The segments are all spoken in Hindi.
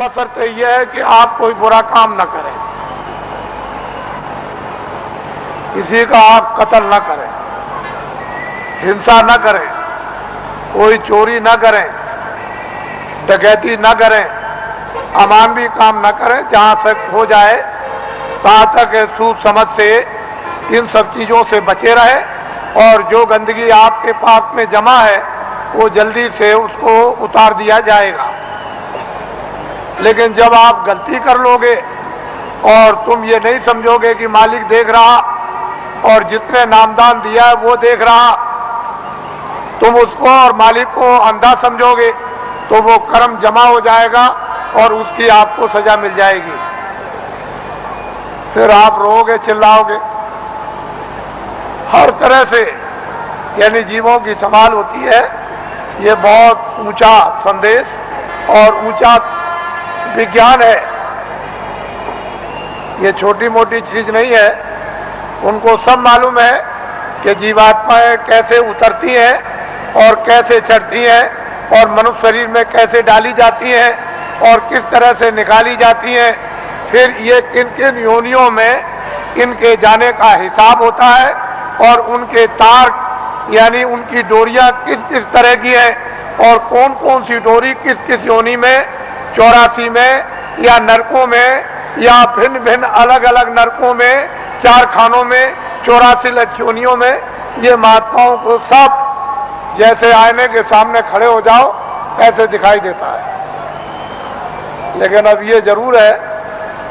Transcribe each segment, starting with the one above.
बशर्ते यह है कि आप कोई बुरा काम न करें, किसी का आप कत्ल न करें, हिंसा न करें, कोई चोरी न करें, डकैती न करें, अमानवी काम न करें। जहां से हो जाए तहां तक सूझ समझ से इन सब चीजों से बचे रहे और जो गंदगी आपके पास में जमा है वो जल्दी से उसको उतार दिया जाएगा। लेकिन जब आप गलती कर लोगे और तुम ये नहीं समझोगे कि मालिक देख रहा और जितने नामदान दिया है वो देख रहा, तुम उसको और मालिक को अंधा समझोगे तो वो कर्म जमा हो जाएगा और उसकी आपको सजा मिल जाएगी। फिर आप रोओगे, चिल्लाओगे। हर तरह से यानी जीवों की संभाल होती है। ये बहुत ऊंचा संदेश और ऊंचा विज्ञान है। ये छोटी मोटी चीज नहीं है। उनको सब मालूम है कि जीवात्माएं कैसे उतरती हैं और कैसे चढ़ती हैं और मनुष्य शरीर में कैसे डाली जाती हैं और किस तरह से निकाली जाती हैं। फिर ये किन किन योनियों में इनके जाने का हिसाब होता है और उनके तार यानी उनकी डोरियां किस किस तरह की हैं और कौन कौन सी डोरी किस किस योनि में, 84 में या नरकों में या भिन्न भिन्न अलग अलग नरकों में, 4 खानों में, 84 लक्षयोनियों में, ये महात्माओं को सब जैसे आईने के सामने खड़े हो जाओ ऐसे दिखाई देता है। लेकिन अब ये जरूर है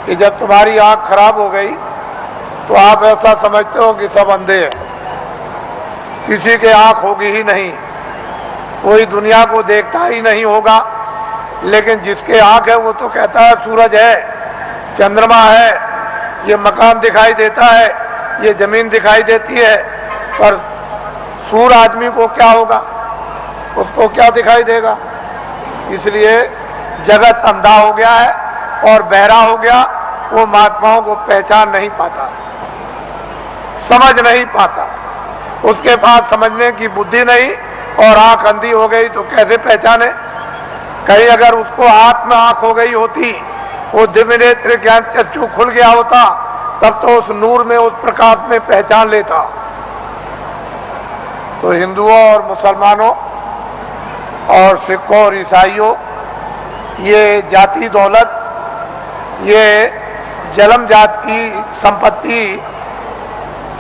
कि जब तुम्हारी आंख खराब हो गई तो आप ऐसा समझते हो कि सब अंधे हैं, किसी के आंख होगी ही नहीं, कोई दुनिया को देखता ही नहीं होगा। लेकिन जिसके आंख है वो तो कहता है सूरज है, चंद्रमा है, ये मकान दिखाई देता है, ये जमीन दिखाई देती है। पर सूर आदमी को क्या होगा, उसको क्या दिखाई देगा? इसलिए जगत अंधा हो गया है और बहरा हो गया। वो महात्माओं को पहचान नहीं पाता, समझ नहीं पाता। उसके पास समझने की बुद्धि नहीं और आंख अंधी हो गई तो कैसे पहचाने? कहीं अगर उसको आंख में आंख हो गई होती, वो दिव्य नेत्र ज्ञान चक्षु खुल गया होता, तब तो उस नूर में, उस प्रकाश में पहचान लेता। तो हिंदुओं और मुसलमानों और सिखों और ईसाइयों, ये जाति दौलत, ये जलम जात की संपत्ति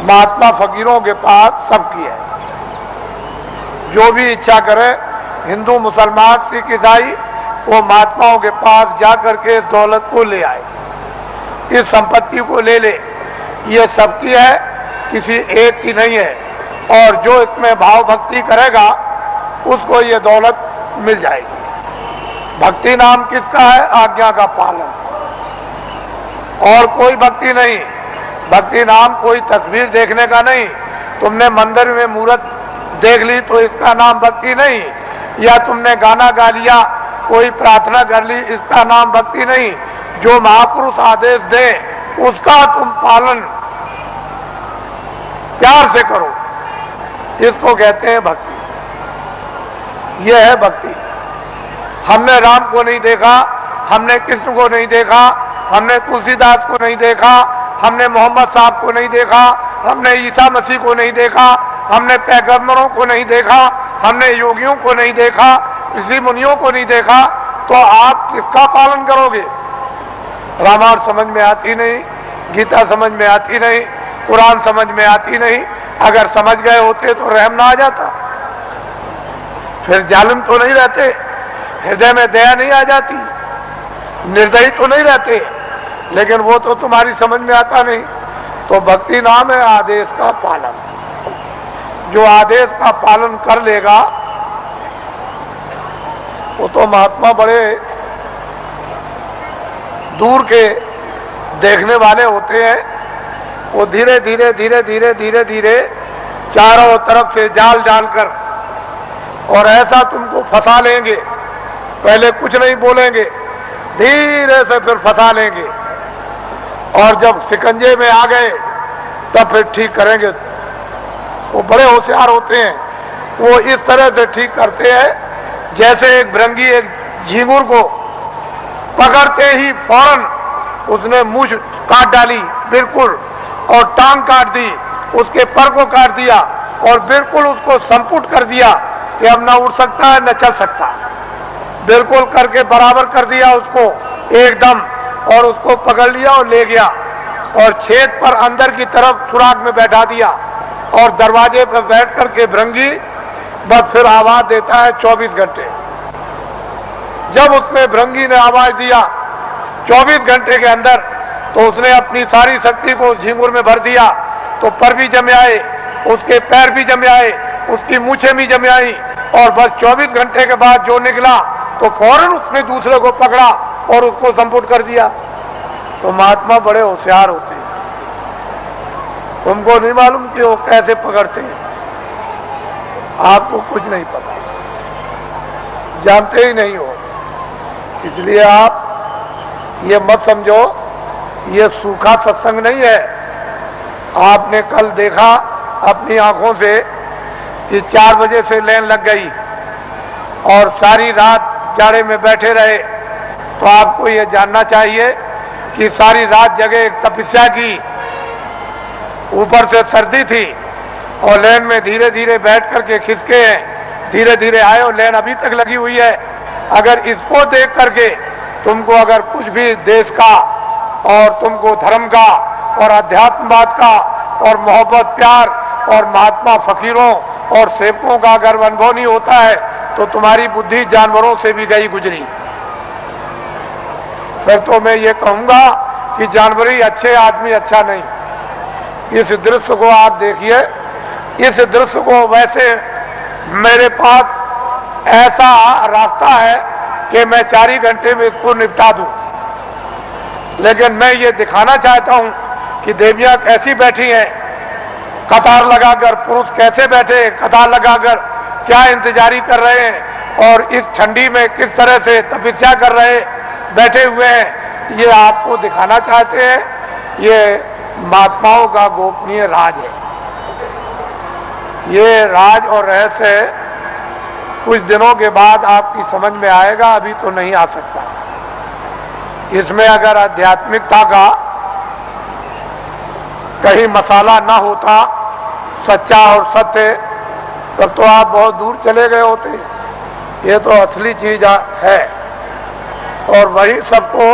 महात्मा फकीरों के पास सबकी है। जो भी इच्छा करे, हिंदू, मुसलमान, सिख, ईसाई, वो महात्माओं के पास जाकर के इस दौलत को ले आए, इस संपत्ति को ले ले। ये सबकी है, किसी एक की नहीं है। और जो इसमें भाव भक्ति करेगा उसको ये दौलत मिल जाएगी। भक्ति नाम किसका है? आज्ञा का पालन, और कोई भक्ति नहीं। भक्ति नाम कोई तस्वीर देखने का नहीं। तुमने मंदिर में मूर्त देख ली तो इसका नाम भक्ति नहीं, या तुमने गाना गा लिया, कोई प्रार्थना कर ली, इसका नाम भक्ति नहीं। जो महापुरुष आदेश दे उसका तुम पालन प्यार से करो, इसको कहते हैं भक्ति। यह है भक्ति। हमने राम को नहीं देखा, हमने कृष्ण को नहीं देखा, हमने तुलसीदास को नहीं देखा, हमने मोहम्मद साहब को नहीं देखा, हमने ईसा मसीह को नहीं देखा, हमने पैगंबरों को नहीं देखा, हमने योगियों को नहीं देखा, ऋषि मुनियों को नहीं देखा, तो आप किसका पालन करोगे? रामायण समझ में आती नहीं, गीता समझ में आती नहीं, कुरान समझ में आती नहीं। अगर समझ गए होते तो रहम ना आ जाता, फिर जालिम तो नहीं रहते, हृदय में दया नहीं आ जाती, निर्दयी तो नहीं रहते। लेकिन वो तो तुम्हारी समझ में आता नहीं। तो भक्ति नाम है आदेश का पालन। जो आदेश का पालन कर लेगा वो तो महात्मा बड़े दूर के देखने वाले होते हैं। वो धीरे धीरे धीरे धीरे धीरे धीरे चारों तरफ से जाल डालकर और ऐसा तुमको फंसा लेंगे। पहले कुछ नहीं बोलेंगे, धीरे से फिर फंसा लेंगे, और जब शिकंजे में आ गए तब फिर ठीक करेंगे। वो बड़े होशियार होते हैं। वो इस तरह से ठीक करते हैं जैसे एक भृंगी एक झींगुर को पकड़ते ही फौरन उसने मूंछ काट डाली बिल्कुल, और टांग काट दी, उसके पर को काट दिया और बिल्कुल उसको संपुट कर दिया कि अब ना उठ सकता है न चल सकता, बिल्कुल करके बराबर कर दिया उसको एकदम, और उसको पकड़ लिया और ले गया और छेद पर अंदर की तरफ सुराख में बैठा दिया और दरवाजे पर बैठ करके भृंगी बस फिर आवाज देता है 24 घंटे। जब उसने भृंगी ने आवाज दिया 24 घंटे के अंदर, तो उसने अपनी सारी शक्ति को झिंगुर में भर दिया, तो पर भी जमे आए, उसके पैर भी जमे आए, उसकी मूछें भी जमे आई, और बस 24 घंटे के बाद जो निकला तो फौरन उसने दूसरे को पकड़ा और उसको संपुट कर दिया। तो महात्मा बड़े होशियार होते हैं, तुमको नहीं मालूम कि वो कैसे पकड़ते हैं, आपको कुछ नहीं पता, जानते ही नहीं हो। इसलिए आप ये मत समझो ये सूखा सत्संग नहीं है। आपने कल देखा अपनी आंखों से कि 4 बजे से लाइन लग गई और सारी रात जाड़े में बैठे रहे, तो आपको ये जानना चाहिए कि सारी रात जगह एक तपस्या की, ऊपर से सर्दी थी और लाइन में धीरे धीरे बैठ करके खिसके हैं, धीरे धीरे आए और लाइन अभी तक लगी हुई है। अगर इसको देख करके तुमको अगर कुछ भी देश का और तुमको धर्म का और अध्यात्मवाद का और मोहब्बत प्यार और महात्मा फकीरों और सेवकों का अगर अनुभव नहीं होता है तो तुम्हारी बुद्धि जानवरों से भी गई गुजरी। फिर तो मैं ये कहूंगा कि जानवर ही अच्छे, आदमी अच्छा नहीं। इस दृश्य को आप देखिए, इस दृश्य को वैसे मेरे पास ऐसा रास्ता है कि मैं 4 ही घंटे में इसको निपटा दूं, लेकिन मैं ये दिखाना चाहता हूं कि देवियां कैसी बैठी हैं, कतार लगाकर, पुरुष कैसे बैठे कतार लगाकर क्या इंतजारी कर रहे हैं और इस ठंडी में किस तरह से तपस्या कर रहे बैठे हुए हैं, ये आपको दिखाना चाहते हैं। ये महात्माओं का गोपनीय राज है। ये राज और रहस्य कुछ दिनों के बाद आपकी समझ में आएगा, अभी तो नहीं आ सकता। इसमें अगर आध्यात्मिकता का कहीं मसाला ना होता, सच्चा और सत्य, तब तो आप बहुत दूर चले गए होते। ये तो असली चीज है और वही सबको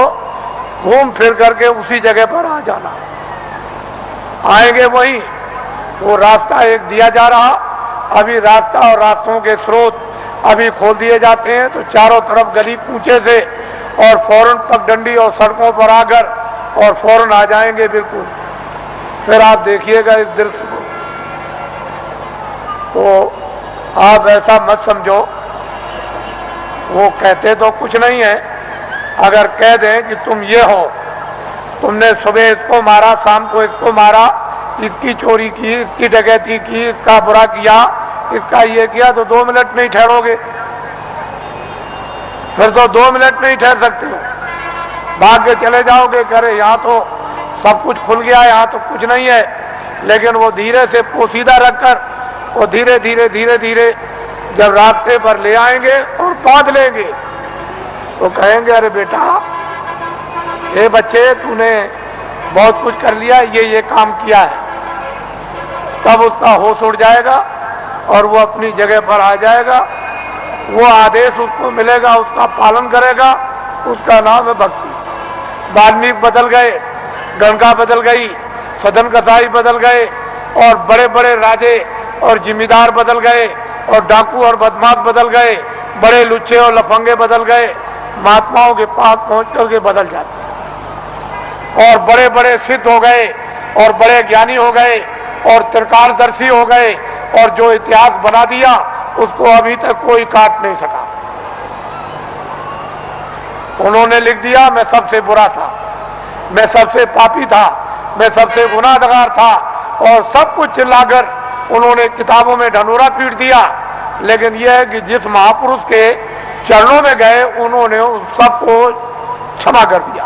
घूम फिर करके उसी जगह पर आ जाना, आएंगे वही। वो रास्ता एक दिया जा रहा, अभी रास्ता और रास्तों के स्रोत अभी खोल दिए जाते हैं, तो चारों तरफ गली पूछे से और फौरन पगडंडी और सड़कों पर आकर और फौरन आ जाएंगे बिल्कुल। फिर आप देखिएगा इस दृश्य को, तो आप ऐसा मत समझो वो कहते तो कुछ नहीं है। अगर कह दें कि तुम ये हो, तुमने सुबह इसको मारा, शाम को इसको मारा, इसकी चोरी की, इसकी डकैती की, इसका बुरा किया, इसका ये किया, तो 2 मिनट नहीं ठहरोगे। फिर तो 2 मिनट नहीं ठहर सकते हो, भाग के चले जाओगे, करे यहाँ तो सब कुछ खुल गया, यहाँ तो कुछ नहीं है। लेकिन वो धीरे से पोशीदा रखकर वो धीरे धीरे धीरे धीरे जब रास्ते पर ले आएंगे और बांध लेंगे, तो कहेंगे अरे बेटा, ये बच्चे तूने बहुत कुछ कर लिया, ये काम किया है। तब उसका होश उड़ जाएगा और वो अपनी जगह पर आ जाएगा। वो आदेश उसको मिलेगा, उसका पालन करेगा, उसका नाम है भक्ति। वाल्मीकि बदल गए, गंगा बदल गई, सदन कसाई बदल गए और बड़े बड़े राजे और जिम्मेदार बदल गए और डाकू और बदमाश बदल गए, बड़े लुच्चे और लफंगे बदल गए। महात्माओं के पास पहुंच करके बदल जाते और बड़े बड़े सिद्ध हो गए और बड़े ज्ञानी हो गए और त्रिकालदर्शी हो गए और जो इतिहास बना दिया उसको अभी तक कोई काट नहीं सका। उन्होंने लिख दिया मैं सबसे बुरा था, मैं सबसे पापी था, मैं सबसे गुनाहगार था और सब कुछ चिल्लाकर उन्होंने किताबों में ढंढोरा पीट दिया। लेकिन यह है कि जिस महापुरुष के चरणों में गए उन्होंने उस सबको क्षमा कर दिया।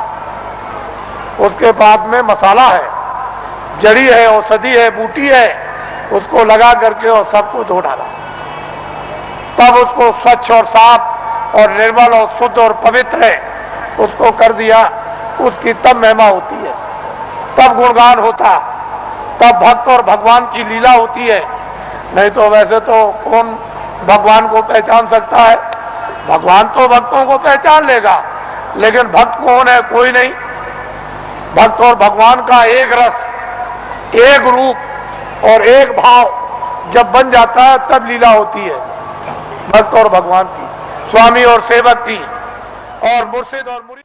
उसके बाद में मसाला है, जड़ी है, औषधि है, बूटी है, उसको लगा करके और सबको धो डाला। तब उसको स्वच्छ और साफ और निर्मल और शुद्ध और पवित्र है उसको कर दिया, उसकी तब महिमा होती है, तब गुणगान होता, तब भक्त और भगवान की लीला होती है। नहीं तो वैसे तो कौन भगवान को पहचान सकता है? भगवान तो भक्तों को पहचान लेगा, लेकिन भक्त कौन है? कोई नहीं। भक्त और भगवान का एक रस, एक रूप और एक भाव जब बन जाता है तब लीला होती है भक्त और भगवान की, स्वामी और सेवक की, और मुर्शिद और मुरीद।